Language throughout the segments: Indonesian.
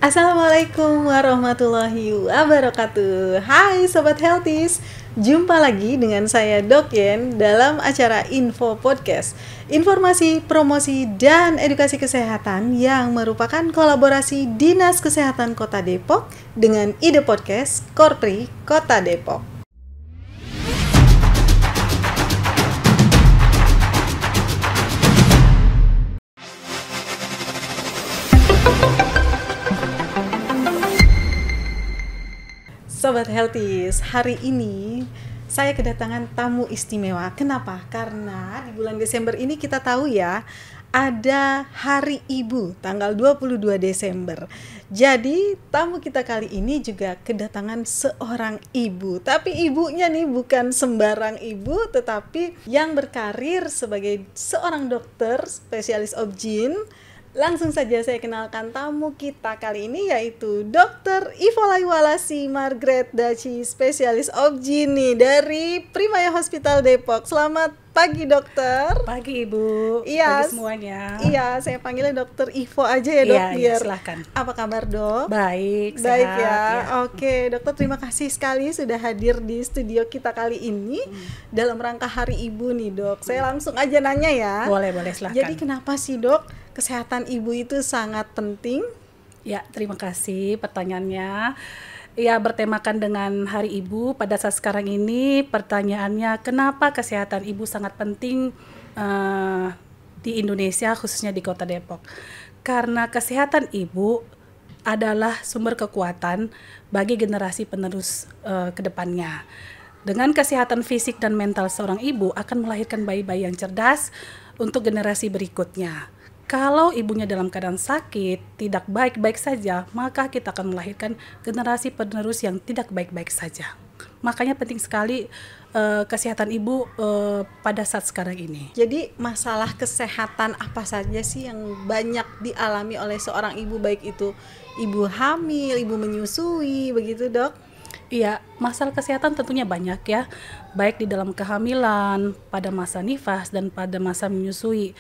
Assalamualaikum warahmatullahi wabarakatuh. Hai Sobat Healthies, jumpa lagi dengan saya Dok Yen dalam acara Info Podcast. Informasi, promosi, dan edukasi kesehatan yang merupakan kolaborasi Dinas Kesehatan Kota Depok dengan Ide Podcast Korpri Kota Depok. Sobat Healthies, hari ini saya kedatangan tamu istimewa. Kenapa? Karena di bulan Desember ini kita tahu ya, ada Hari Ibu tanggal 22 Desember. Jadi tamu kita kali ini juga kedatangan seorang ibu. Tapi ibunya nih bukan sembarang ibu, tetapi yang berkarir sebagai seorang dokter spesialis obgyn. Langsung saja saya kenalkan tamu kita kali ini, yaitu Dr. Ivolaiwalasi Margaret Daci, spesialis obgyn nih dari Primaya Hospital Depok. Selamat pagi dokter. Pagi Ibu. Iya, pagi semuanya. Iya, saya panggilnya Dokter Ivo aja ya dok. Iya, silahkan. Apa kabar dok? Baik, Baik sehat, ya. Oke dokter, terima kasih sekali sudah hadir di studio kita kali ini dalam rangka Hari Ibu nih dok. Saya langsung aja nanya ya. Boleh, silahkan. Jadi kenapa sih dok kesehatan ibu itu sangat penting? Ya, terima kasih pertanyaannya. Ya, bertemakan dengan Hari Ibu pada saat sekarang ini, pertanyaannya kenapa kesehatan ibu sangat penting di Indonesia, khususnya di Kota Depok. Karena kesehatan ibu adalah sumber kekuatan bagi generasi penerus ke depannya. Dengan kesehatan fisik dan mental seorang ibu akan melahirkan bayi-bayi yang cerdas untuk generasi berikutnya. Kalau ibunya dalam keadaan sakit, tidak baik-baik saja, maka kita akan melahirkan generasi penerus yang tidak baik-baik saja. Makanya penting sekali kesehatan ibu pada saat sekarang ini. Jadi masalah kesehatan apa saja sih yang banyak dialami oleh seorang ibu, baik itu ibu hamil, ibu menyusui, begitu dok? Iya, masalah kesehatan tentunya banyak ya, baik di dalam kehamilan, pada masa nifas, dan pada masa menyusui.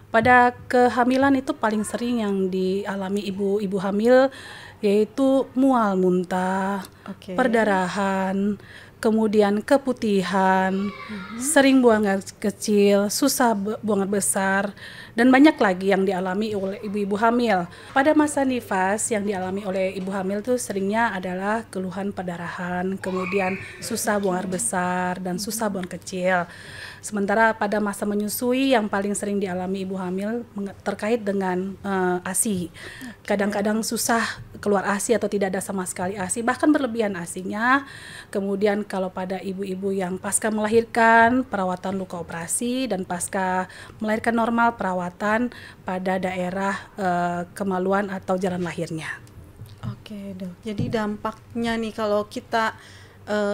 Pada kehamilan itu paling sering yang dialami ibu-ibu hamil yaitu mual muntah, perdarahan, kemudian keputihan, sering buang air kecil, susah buang air besar, dan banyak lagi yang dialami oleh ibu-ibu hamil. Pada masa nifas yang dialami oleh ibu hamil itu seringnya adalah keluhan perdarahan, kemudian susah buang air besar, dan susah buang kecil. Sementara pada masa menyusui yang paling sering dialami ibu hamil terkait dengan ASI. Kadang-kadang susah keluar ASI atau tidak ada sama sekali ASI, bahkan berlebihan ASI-nya. Kemudian kalau pada ibu-ibu yang pasca melahirkan, perawatan luka operasi, dan pasca melahirkan normal, perawatan pada daerah kemaluan atau jalan lahirnya. Oke dok, jadi dampaknya nih kalau kita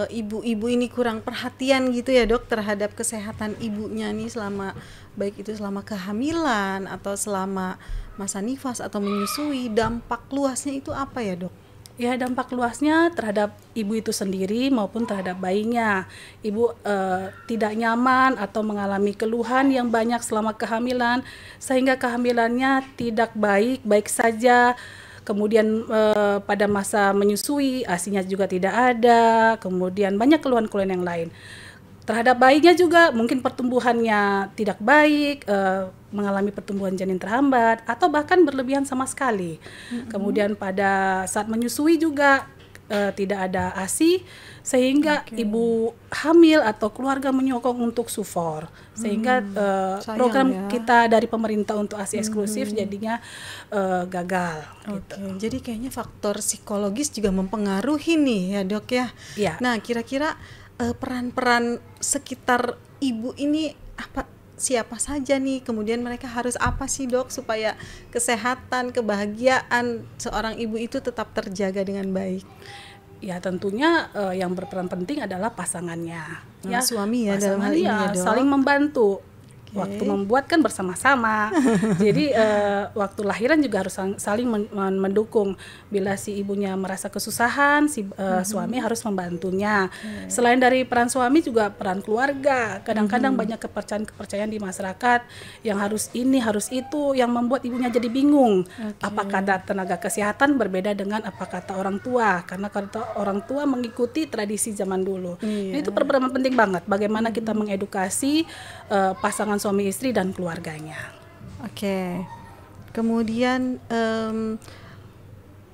ibu-ibu ini kurang perhatian gitu ya dok terhadap kesehatan ibunya nih selama, baik itu selama kehamilan atau selama masa nifas atau menyusui, dampak luasnya itu apa ya dok? Ya, dampak luasnya terhadap ibu itu sendiri maupun terhadap bayinya. Ibu tidak nyaman atau mengalami keluhan yang banyak selama kehamilan, sehingga kehamilannya tidak baik-baik saja. Kemudian pada masa menyusui ASI-nya juga tidak ada, kemudian banyak keluhan-keluhan yang lain. Terhadap bayinya juga mungkin pertumbuhannya tidak baik, mengalami pertumbuhan janin terhambat, atau bahkan berlebihan sama sekali. Kemudian pada saat menyusui juga tidak ada ASI, sehingga ibu hamil atau keluarga menyokong untuk sufor, sehingga program kita dari pemerintah untuk ASI eksklusif jadinya gagal. Gitu. Jadi kayaknya faktor psikologis juga mempengaruhi nih ya dok ya. Nah kira-kira peran-peran sekitar ibu ini siapa saja nih, kemudian mereka harus apa sih dok supaya kesehatan, kebahagiaan seorang ibu itu tetap terjaga dengan baik? Ya tentunya yang berperan penting adalah pasangannya, suami ya, dalam hal ini ya dok, saling membantu. Waktu membuat kan bersama-sama. Jadi waktu lahiran juga harus saling mendukung. Bila si ibunya merasa kesusahan, si suami harus membantunya. Selain dari peran suami juga peran keluarga. Kadang-kadang banyak kepercayaan di masyarakat yang harus ini, harus itu, yang membuat ibunya jadi bingung. Apa kata tenaga kesehatan berbeda dengan apa kata orang tua, karena kata orang tua mengikuti tradisi zaman dulu. Nah, itu peran penting banget bagaimana kita mengedukasi pasangan suami istri dan keluarganya. Oke. Kemudian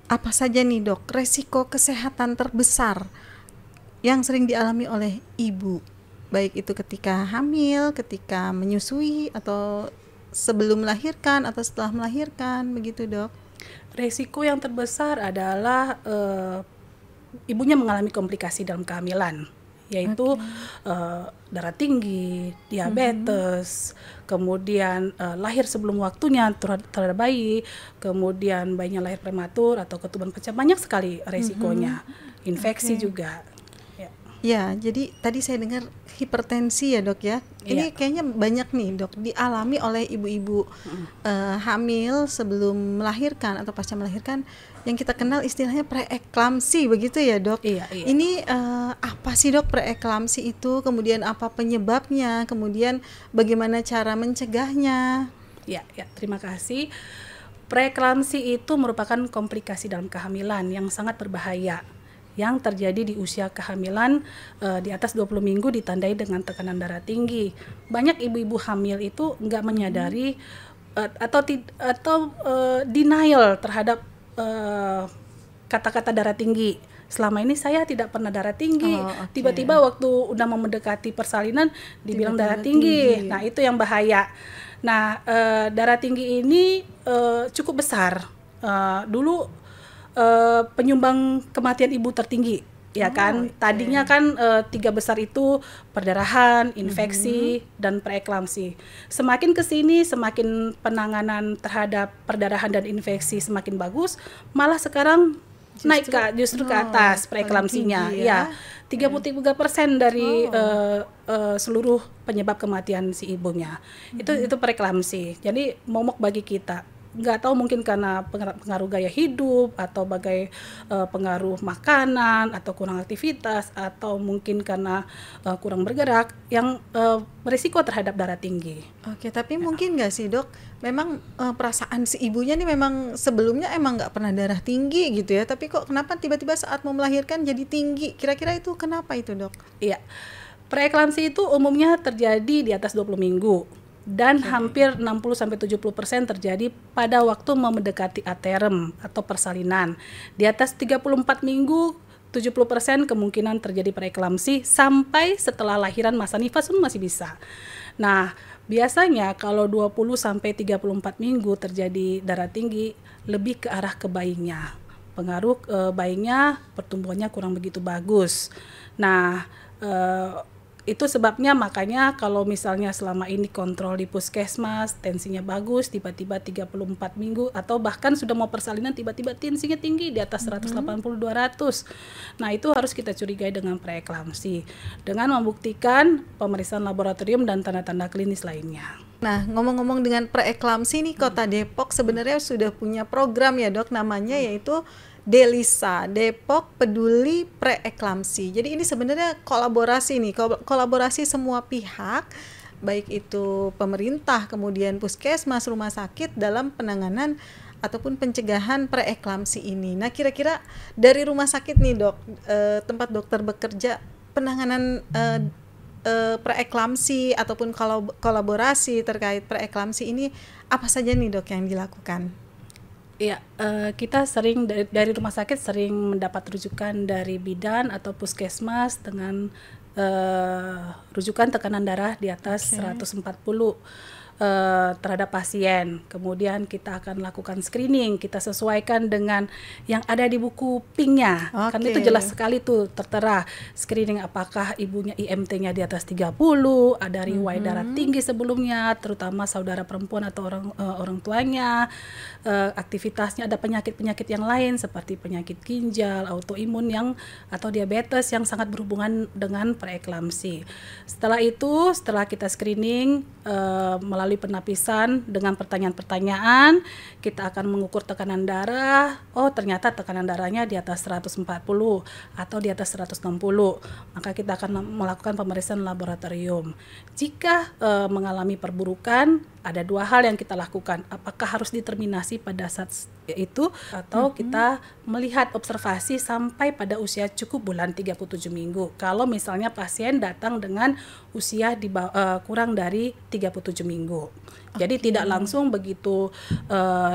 apa saja nih dok resiko kesehatan terbesar yang sering dialami oleh ibu, baik itu ketika hamil, ketika menyusui, atau sebelum melahirkan atau setelah melahirkan, begitu dok? Resiko yang terbesar adalah ibunya mengalami komplikasi dalam kehamilan, yaitu darah tinggi, diabetes, kemudian lahir sebelum waktunya terhadap bayi, kemudian bayinya lahir prematur atau ketuban pecah, banyak sekali resikonya. Infeksi juga. Ya, jadi tadi saya dengar hipertensi ya dok ya. Ini kayaknya banyak nih dok dialami oleh ibu-ibu hamil sebelum melahirkan atau pasca melahirkan, yang kita kenal istilahnya preeklamsi, begitu ya dok? Iya. Ini apa sih dok preeklamsi itu? Kemudian apa penyebabnya? Kemudian bagaimana cara mencegahnya? Ya, terima kasih. Preeklamsi itu merupakan komplikasi dalam kehamilan yang sangat berbahaya, yang terjadi di usia kehamilan di atas 20 minggu, ditandai dengan tekanan darah tinggi. Banyak ibu-ibu hamil itu nggak menyadari atau denial terhadap kata-kata darah tinggi. Selama ini saya tidak pernah darah tinggi. Tiba-tiba waktu udah mau mendekati persalinan dibilang darah tinggi. Nah, itu yang bahaya. Nah, darah tinggi ini cukup besar. Dulu penyumbang kematian ibu tertinggi, ya kan? Tadinya kan 3 besar itu perdarahan, infeksi, dan preeklamsi. Semakin kesini, semakin penanganan terhadap perdarahan dan infeksi semakin bagus. Malah sekarang naik justru ke atas preeklamsinya. Ya, 33% dari seluruh penyebab kematian si ibunya. Itu preeklamsi. Jadi momok bagi kita. Nggak tahu, mungkin karena pengaruh gaya hidup, atau pengaruh makanan, atau kurang aktivitas, atau mungkin karena kurang bergerak, yang berisiko terhadap darah tinggi. Oke, tapi mungkin nggak sih dok, memang perasaan si ibunya nih memang sebelumnya emang nggak pernah darah tinggi gitu ya, tapi kok kenapa tiba-tiba saat mau melahirkan jadi tinggi? Kira-kira itu kenapa itu dok? Iya, preeklamsi itu umumnya terjadi di atas 20 minggu. Dan hampir 60-70% terjadi pada waktu mendekati aterem atau persalinan. Di atas 34 minggu, 70% kemungkinan terjadi preeklamsi, sampai setelah lahiran masa nifas pun masih bisa. Nah, biasanya kalau 20-34 minggu terjadi darah tinggi, lebih ke arah ke bayinya. Pengaruh bayinya, pertumbuhannya kurang begitu bagus. Nah, itu sebabnya makanya kalau misalnya selama ini kontrol di puskesmas, tensinya bagus, tiba-tiba 34 minggu atau bahkan sudah mau persalinan tiba-tiba tensinya tinggi di atas 180-200. Nah, itu harus kita curigai dengan preeklamsi dengan membuktikan pemeriksaan laboratorium dan tanda-tanda klinis lainnya. Nah, ngomong-ngomong dengan preeklamsi nih, Kota Depok sebenarnya sudah punya program ya dok, namanya yaitu DELISA, Depok Peduli Preeklamsi. Jadi ini sebenarnya kolaborasi nih, kolaborasi semua pihak, baik itu pemerintah, kemudian puskesmas, rumah sakit dalam penanganan ataupun pencegahan preeklamsi ini. Nah, kira-kira dari rumah sakit nih dok, tempat dokter bekerja, penanganan preeklamsi ataupun kolaborasi terkait preeklamsi ini apa saja nih dok yang dilakukan? Ya, kita sering dari rumah sakit sering mendapat rujukan dari bidan atau puskesmas dengan rujukan tekanan darah di atas 140. terhadap pasien. Kemudian kita akan lakukan screening, kita sesuaikan dengan yang ada di buku PING-nya. Kan itu jelas sekali tuh tertera screening apakah ibunya IMT-nya di atas 30, ada riwayat darah tinggi sebelumnya, terutama saudara perempuan atau orang tuanya, aktivitasnya ada penyakit-penyakit yang lain seperti penyakit ginjal, autoimun atau diabetes yang sangat berhubungan dengan preeklamsi. Setelah itu, setelah kita screening melalui penapisan dengan pertanyaan-pertanyaan, kita akan mengukur tekanan darah. Oh, ternyata tekanan darahnya di atas 140 atau di atas 160. Maka kita akan melakukan pemeriksaan laboratorium. Jika mengalami perburukan, ada dua hal yang kita lakukan. Apakah harus diterminasi pada saat itu atau kita melihat observasi sampai pada usia cukup bulan 37 minggu. Kalau misalnya pasien datang dengan usia kurang dari 37 minggu. Jadi tidak langsung begitu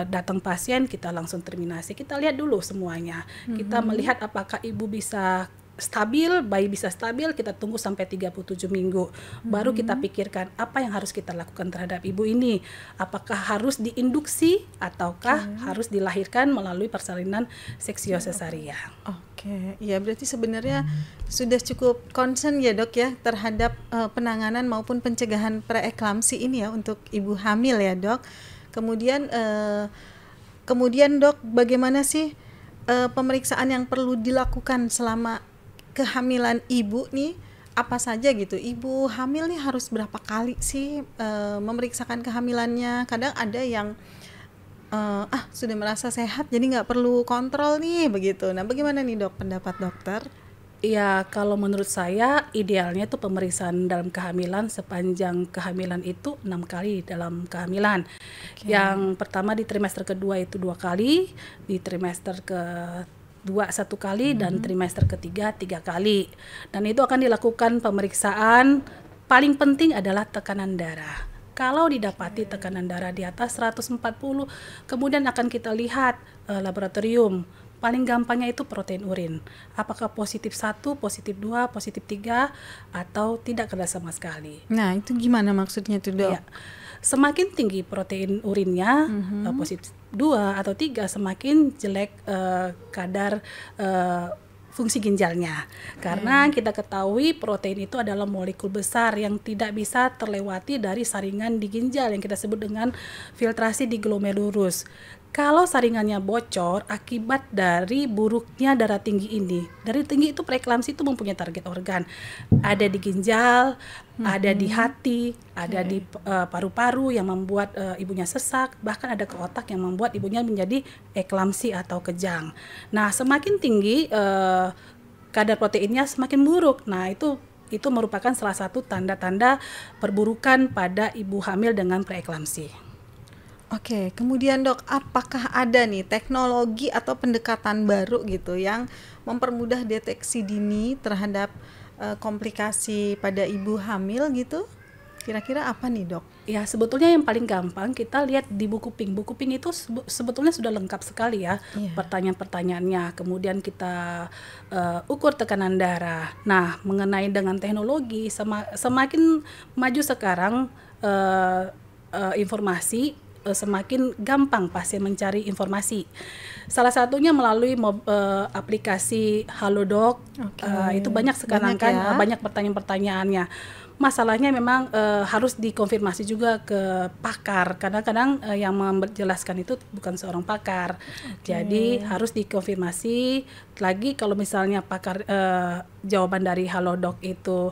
datang pasien kita langsung terminasi. Kita lihat dulu semuanya. Kita melihat apakah ibu bisa stabil, bayi bisa stabil, kita tunggu sampai 37 minggu. Baru kita pikirkan apa yang harus kita lakukan terhadap ibu ini. Apakah harus diinduksi ataukah harus dilahirkan melalui persalinan seksio sesaria. Oke, ya berarti sebenarnya sudah cukup concern ya dok ya terhadap penanganan maupun pencegahan preeklamsi ini ya untuk ibu hamil ya dok. Kemudian dok, bagaimana sih pemeriksaan yang perlu dilakukan selama kehamilan ibu nih, apa saja gitu? Ibu hamil nih harus berapa kali sih memeriksakan kehamilannya? Kadang ada yang sudah merasa sehat jadi nggak perlu kontrol nih begitu. Nah bagaimana nih dok pendapat dokter? Ya, kalau menurut saya idealnya itu pemeriksaan dalam kehamilan sepanjang kehamilan itu 6 kali dalam kehamilan. Yang pertama di trimester kedua itu 2 kali, di trimester kedua 1 kali, dan trimester ketiga 3 kali. Dan itu akan dilakukan pemeriksaan, paling penting adalah tekanan darah. Kalau didapati tekanan darah di atas 140, kemudian akan kita lihat laboratorium. Paling gampangnya itu protein urin. Apakah positif 1, positif 2, positif 3, atau tidak ada sama sekali. Nah, itu gimana maksudnya tuh dok? Ya. Semakin tinggi protein urinnya, positif 2 atau 3, semakin jelek kadar fungsi ginjalnya. Karena kita ketahui protein itu adalah molekul besar yang tidak bisa terlewati dari saringan di ginjal yang kita sebut dengan filtrasi di glomerulus. Kalau saringannya bocor akibat dari buruknya darah tinggi ini. Darah tinggi itu preeklamsi itu mempunyai target organ. Ada di ginjal, ada di hati, ada di paru-paru yang membuat ibunya sesak, bahkan ada ke otak yang membuat ibunya menjadi eklamsi atau kejang. Nah, semakin tinggi kadar proteinnya semakin buruk. Nah, itu merupakan salah satu tanda-tanda perburukan pada ibu hamil dengan preeklamsi. Oke, kemudian dok, apakah ada nih teknologi atau pendekatan baru gitu yang mempermudah deteksi dini terhadap komplikasi pada ibu hamil gitu? Kira-kira apa nih dok? Ya, sebetulnya yang paling gampang kita lihat di buku PING. Buku PING itu sebetulnya sudah lengkap sekali ya, pertanyaan-pertanyaannya. Kemudian kita ukur tekanan darah. Nah, mengenai dengan teknologi, semakin maju sekarang informasi, semakin gampang pasien mencari informasi. Salah satunya melalui aplikasi Halodoc. Itu banyak sekarang banyak pertanyaan-pertanyaannya. Masalahnya memang harus dikonfirmasi juga ke pakar. Kadang-kadang yang menjelaskan itu bukan seorang pakar. Jadi harus dikonfirmasi lagi. Kalau misalnya pakar jawaban dari Halodoc itu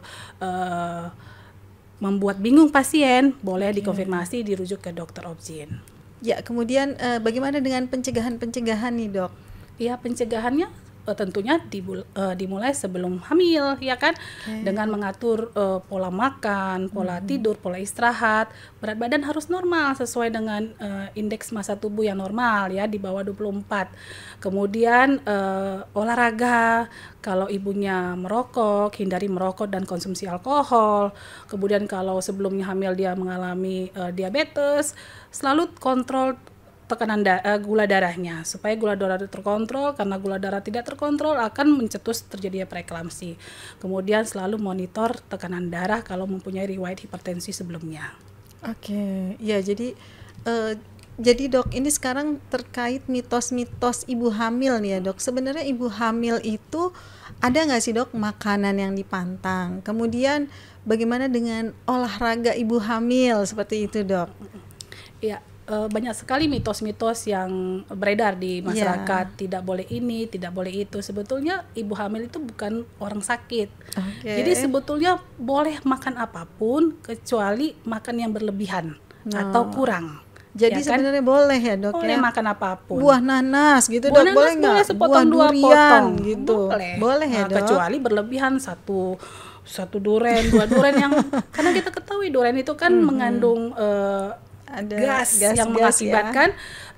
membuat bingung pasien, boleh dikonfirmasi, dirujuk ke dokter obgyn. Ya, kemudian bagaimana dengan pencegahan nih dok? Ya, pencegahannya tentunya dimulai sebelum hamil, ya kan, dengan mengatur pola makan, pola tidur, pola istirahat. Berat badan harus normal sesuai dengan indeks massa tubuh yang normal ya, di bawah 24. Kemudian olahraga, kalau ibunya merokok, hindari merokok dan konsumsi alkohol. Kemudian kalau sebelumnya hamil dia mengalami diabetes, selalu kontrol tekanan gula darahnya supaya gula darah terkontrol. Karena gula darah tidak terkontrol akan mencetus terjadinya preeklamsi. Kemudian selalu monitor tekanan darah kalau mempunyai riwayat hipertensi sebelumnya. Oke, ya eh, jadi dok ini sekarang terkait mitos-mitos ibu hamil nih ya dok. Sebenarnya ibu hamil itu ada nggak sih dok makanan yang dipantang? Kemudian bagaimana dengan olahraga ibu hamil seperti itu dok? Ya, banyak sekali mitos-mitos yang beredar di masyarakat. Ya, Tidak boleh ini, tidak boleh itu. Sebetulnya ibu hamil itu bukan orang sakit. oke. Jadi sebetulnya boleh makan apapun kecuali makan yang berlebihan atau Nah, kurang. jadi Ya kan? sebenarnya boleh ya dok Boleh ya? makan apapun. Buah nanas gitu Buah dok, boleh nanas nggak? boleh Buah sepotong dua durian potong. gitu, Boleh. boleh ya Nah, dok? kecuali berlebihan satu duren, dua duren yang karena kita ketahui duren itu kan mengandung Ada gas yang gas-gas ya. mengakibatkan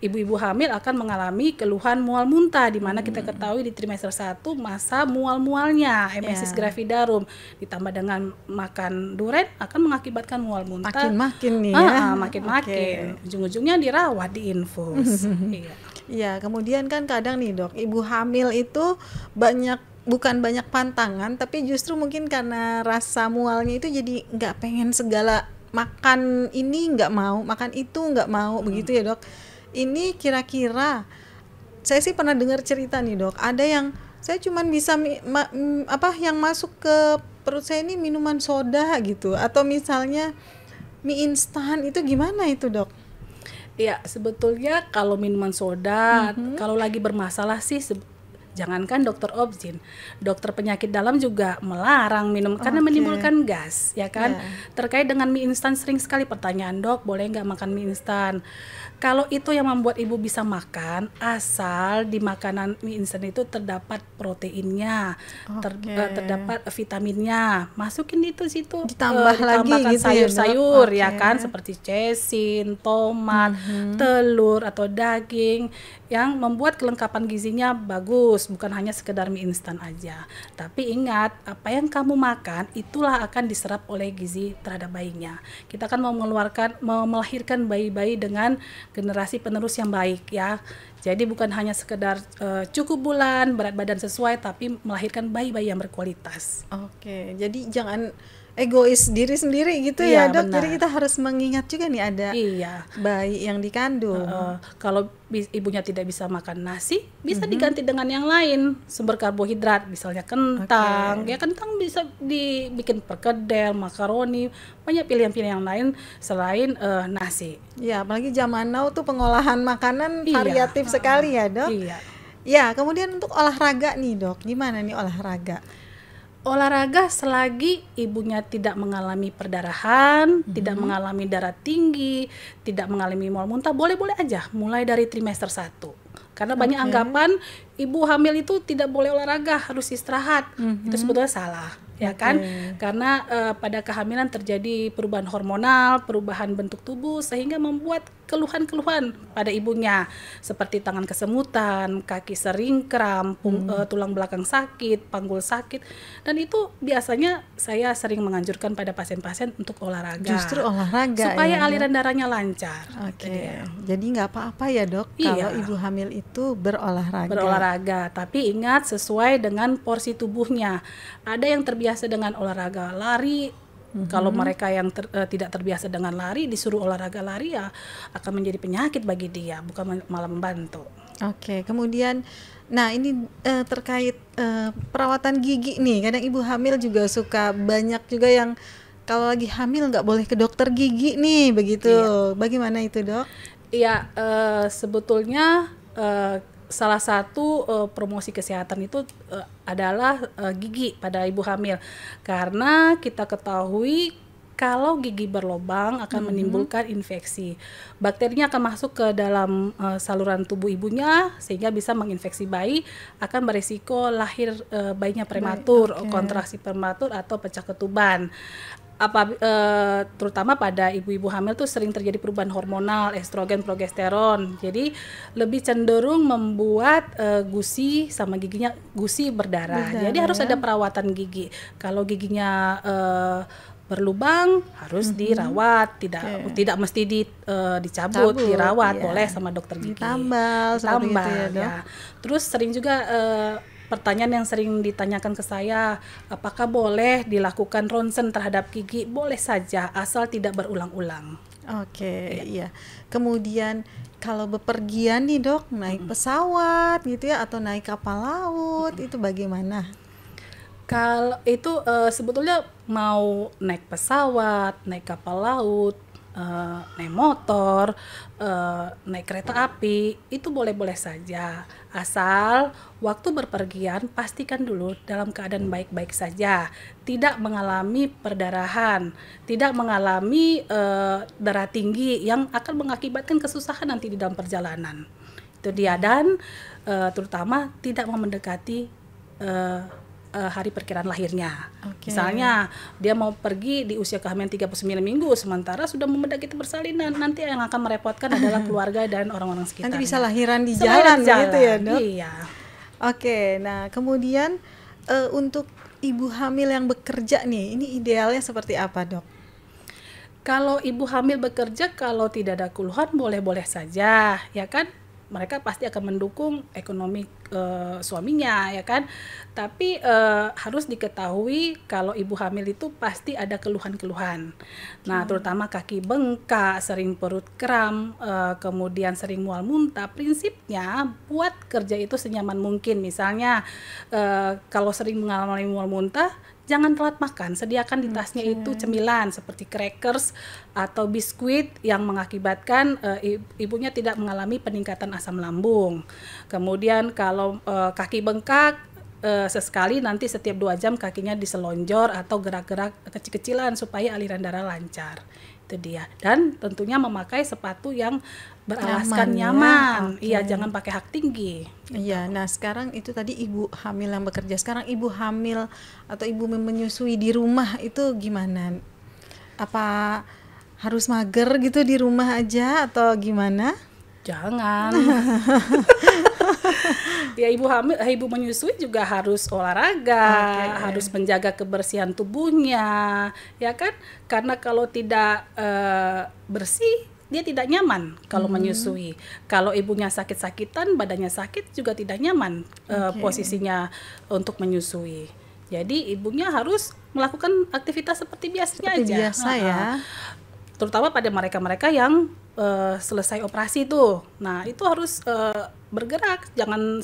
ibu-ibu hamil akan mengalami keluhan mual muntah, di mana kita ketahui di trimester 1 masa mual-mualnya emesis Ya. gravidarum ditambah dengan makan duren akan mengakibatkan mual muntah. Makin-makin nih ya. Makin-makin. Oke. Ujung-ujungnya dirawat di infus. Iya. Iya, kemudian kan kadang nih dok, ibu hamil itu bukan banyak pantangan, tapi justru mungkin karena rasa mualnya itu jadi nggak pengen segala makan ini nggak mau, makan itu nggak mau, begitu ya dok. Ini kira-kira saya sih pernah dengar cerita nih dok, ada yang saya cuman bisa apa yang masuk ke perut saya ini minuman soda gitu, atau misalnya mie instan itu gimana itu dok? Iya, sebetulnya kalau minuman soda, kalau lagi bermasalah sih jangankan dokter obstin, dokter penyakit dalam juga melarang minum karena Oke. menimbulkan gas, ya kan? Ya. Terkait dengan mie instan sering sekali pertanyaan, dok, boleh nggak makan mie instan? Kalau itu yang membuat ibu bisa makan, asal di makanan mie instan itu terdapat proteinnya, Oke. terdapat vitaminnya, masukin itu situ, Ditambah lagi ditambahkan gitu ya, Dok? sayur-sayur, ya Oke. kan, seperti cesin, tomat, telur atau daging yang membuat kelengkapan gizinya bagus, bukan hanya sekedar mie instan aja. Tapi ingat, apa yang kamu makan itulah akan diserap oleh gizi terhadap bayinya. Kita kan mau melahirkan bayi-bayi dengan generasi penerus yang baik ya. Jadi bukan hanya sekedar cukup bulan, berat badan sesuai, tapi melahirkan bayi-bayi yang berkualitas. Oke, jadi jangan egois diri sendiri gitu ya Iya, dok. benar. Jadi kita harus mengingat juga nih ada Iya. bayi yang dikandung. Kalau ibunya tidak bisa makan nasi, bisa diganti dengan yang lain, sumber karbohidrat, misalnya kentang. Oke. Ya kentang bisa dibikin perkedel, makaroni, banyak pilihan-pilihan yang lain selain nasi. Ya, apalagi zaman now tuh pengolahan makanan Iya. variatif sekali ya dok. Iya. Ya, kemudian untuk olahraga nih dok, gimana nih olahraga? Olahraga selagi ibunya tidak mengalami perdarahan, tidak mengalami darah tinggi, tidak mengalami mual muntah, boleh-boleh aja mulai dari trimester 1. Karena banyak Oke. anggapan ibu hamil itu tidak boleh olahraga, harus istirahat. Itu sebetulnya salah, ya kan? Karena pada kehamilan terjadi perubahan hormonal, perubahan bentuk tubuh sehingga membuat keluhan-keluhan pada ibunya seperti tangan kesemutan, kaki sering kram, tulang belakang sakit, panggul sakit, dan itu biasanya saya sering menganjurkan pada pasien-pasien untuk olahraga. Justru olahraga supaya ya, Dok? aliran darahnya lancar. Oke, Jadi ya, jadi nggak apa-apa ya dok Iya. kalau ibu hamil itu berolahraga. berolahraga, tapi ingat sesuai dengan porsi tubuhnya. Ada yang terbiasa dengan olahraga lari. Kalau mereka yang tidak terbiasa dengan lari, disuruh olahraga lari ya akan menjadi penyakit bagi dia, bukan malah membantu. Oke, kemudian, nah ini terkait perawatan gigi nih. Kadang ibu hamil juga suka banyak juga yang kalau lagi hamil nggak boleh ke dokter gigi nih, begitu. Bagaimana itu dok? Iya, sebetulnya salah satu promosi kesehatan itu adalah gigi pada ibu hamil, karena kita ketahui kalau gigi berlubang akan menimbulkan infeksi. Bakterinya akan masuk ke dalam saluran tubuh ibunya sehingga bisa menginfeksi bayi, akan berisiko lahir bayinya prematur, oke. kontraksi prematur atau pecah ketuban. Terutama pada ibu-ibu hamil tuh sering terjadi perubahan hormonal, estrogen, progesteron. Jadi lebih cenderung membuat gusi sama giginya gusi berdarah. Jadi harus ada perawatan gigi. Kalau giginya berlubang harus dirawat, tidak mesti dicabut, Cabut, dirawat, iya. boleh sama dokter gigi. Ditambal, seperti itu ya, Dok? ya. Terus sering juga pertanyaan yang sering ditanyakan ke saya, apakah boleh dilakukan ronsen terhadap gigi? Boleh saja, asal tidak berulang-ulang. Oke, iya. Kemudian kalau bepergian nih dok, naik pesawat gitu ya, atau naik kapal laut, itu bagaimana? Kalau itu sebetulnya mau naik pesawat, naik kapal laut, naik motor, naik kereta api, itu boleh-boleh saja. Asal waktu berpergian pastikan dulu dalam keadaan baik-baik saja, tidak mengalami perdarahan, tidak mengalami darah tinggi yang akan mengakibatkan kesusahan nanti di dalam perjalanan. Itu dia, dan terutama tidak mau mendekati hari perkiraan lahirnya. Oke. Misalnya dia mau pergi di usia kehamilan 39 minggu sementara sudah memendaki persalinan, nanti yang akan merepotkan adalah keluarga dan orang-orang sekitarnya. Nanti bisa lahiran di Sebenarnya jalan gitu ya dok? Iya. Oke, nah kemudian untuk ibu hamil yang bekerja nih, ini idealnya seperti apa dok? Kalau ibu hamil bekerja, kalau tidak ada keluhan boleh-boleh saja, ya kan? Mereka pasti akan mendukung ekonomi suaminya, ya kan? Tapi harus diketahui kalau ibu hamil itu pasti ada keluhan-keluhan. Nah, terutama kaki bengkak, sering perut kram, kemudian sering mual muntah. Prinsipnya buat kerja itu senyaman mungkin. Misalnya kalau sering mengalami mual muntah, jangan telat makan, sediakan di tasnya itu cemilan seperti crackers atau biskuit yang mengakibatkan ibunya tidak mengalami peningkatan asam lambung. Kemudian kalau kaki bengkak, sesekali nanti setiap 2 jam kakinya diselonjor atau gerak-gerak kecil-kecilan supaya aliran darah lancar. Itu dia. Dan tentunya memakai sepatu yang beralaskan nyaman. Ya? Iya, jangan pakai hak tinggi. Iya, nah sekarang itu tadi ibu hamil yang bekerja. Sekarang ibu hamil atau ibu menyusui di rumah itu gimana? Apa harus mager gitu di rumah aja atau gimana? Jangan. Ya, ibu menyusui juga harus olahraga, harus menjaga kebersihan tubuhnya, ya kan? Karena kalau tidak bersih, dia tidak nyaman kalau menyusui. Kalau ibunya sakit-sakitan, badannya sakit juga tidak nyaman posisinya untuk menyusui. Jadi ibunya harus melakukan aktivitas seperti biasanya seperti aja. Biasa ya. Terutama pada mereka-mereka yang selesai operasi tuh. Nah, itu harus bergerak, jangan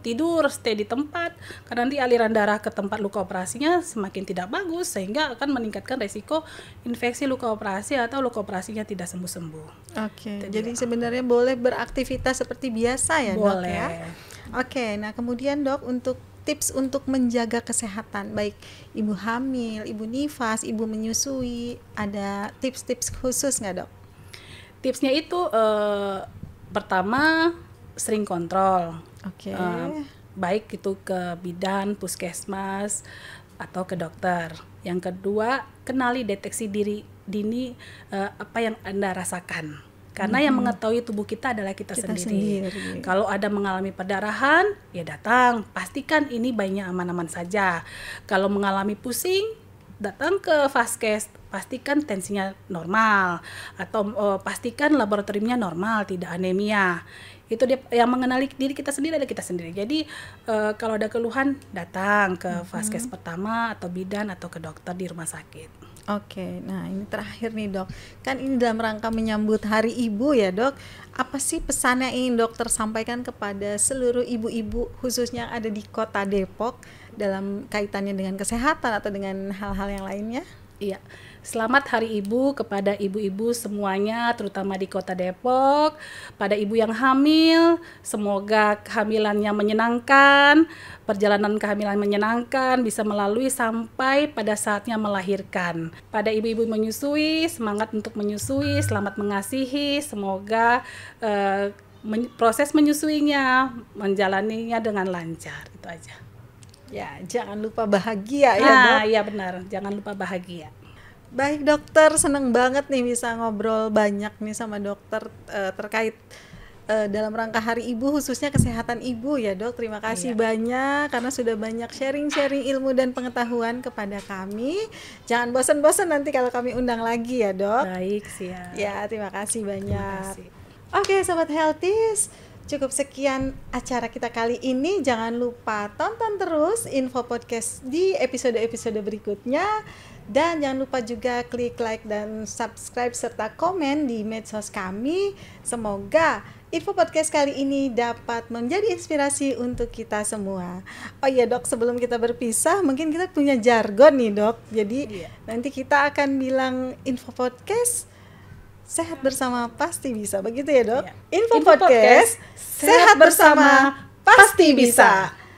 tidur, stay di tempat, karena nanti aliran darah ke tempat luka operasinya semakin tidak bagus, sehingga akan meningkatkan resiko infeksi luka operasi atau luka operasinya tidak sembuh-sembuh. Oke, jadi sebenarnya boleh beraktivitas seperti biasa ya dok ya? Oke, nah kemudian dok, untuk tips untuk menjaga kesehatan baik ibu hamil, ibu nifas, ibu menyusui, ada tips-tips khusus nggak dok? Tipsnya itu pertama sering kontrol, baik itu ke bidan, puskesmas atau ke dokter. Yang kedua, kenali deteksi dini apa yang Anda rasakan. Karena yang mengetahui tubuh kita adalah kita sendiri. Kalau ada mengalami perdarahan, ya datang. Pastikan ini bayinya aman-aman saja. Kalau mengalami pusing, datang ke Vaskes. Pastikan tensinya normal. Atau pastikan laboratoriumnya normal, tidak anemia. Itu dia yang mengenali diri kita sendiri, ada kita sendiri. Jadi kalau ada keluhan, datang ke Vaskes pertama atau bidan atau ke dokter di rumah sakit. Oke, nah ini terakhir nih dok, kan ini dalam rangka menyambut Hari Ibu ya dok, apa sih pesan yang ingin dokter sampaikan kepada seluruh ibu-ibu khususnya yang ada di kota Depok dalam kaitannya dengan kesehatan atau dengan hal-hal yang lainnya? Iya, selamat Hari Ibu kepada ibu-ibu semuanya, terutama di kota Depok. Pada ibu yang hamil, semoga kehamilannya menyenangkan, perjalanan kehamilan menyenangkan, bisa melalui sampai pada saatnya melahirkan. Pada ibu-ibu menyusui, semangat untuk menyusui, selamat mengasihi, semoga proses menyusuinya, menjalaninya dengan lancar, itu aja. Ya, jangan lupa bahagia ya dok. Iya benar, jangan lupa bahagia. Baik dokter, seneng banget nih bisa ngobrol banyak nih sama dokter terkait dalam rangka Hari Ibu, khususnya kesehatan ibu ya dok. Terima kasih banyak karena sudah banyak sharing-sharing ilmu dan pengetahuan kepada kami. Jangan bosan-bosan nanti kalau kami undang lagi ya dok. Baik, siap. Ya, terima kasih banyak. Terima kasih. Oke, Sobat Healthies, Cukup sekian acara kita kali ini. Jangan lupa tonton terus Info Podcast di episode-episode berikutnya. Dan jangan lupa juga klik like dan subscribe serta komen di medsos kami. Semoga Info Podcast kali ini dapat menjadi inspirasi untuk kita semua. Oh iya Dok, sebelum kita berpisah, mungkin kita punya jargon nih Dok. Jadi nanti kita akan bilang Info Podcast sehat bersama pasti bisa. Begitu ya Dok? Info Podcast sehat bersama pasti bisa.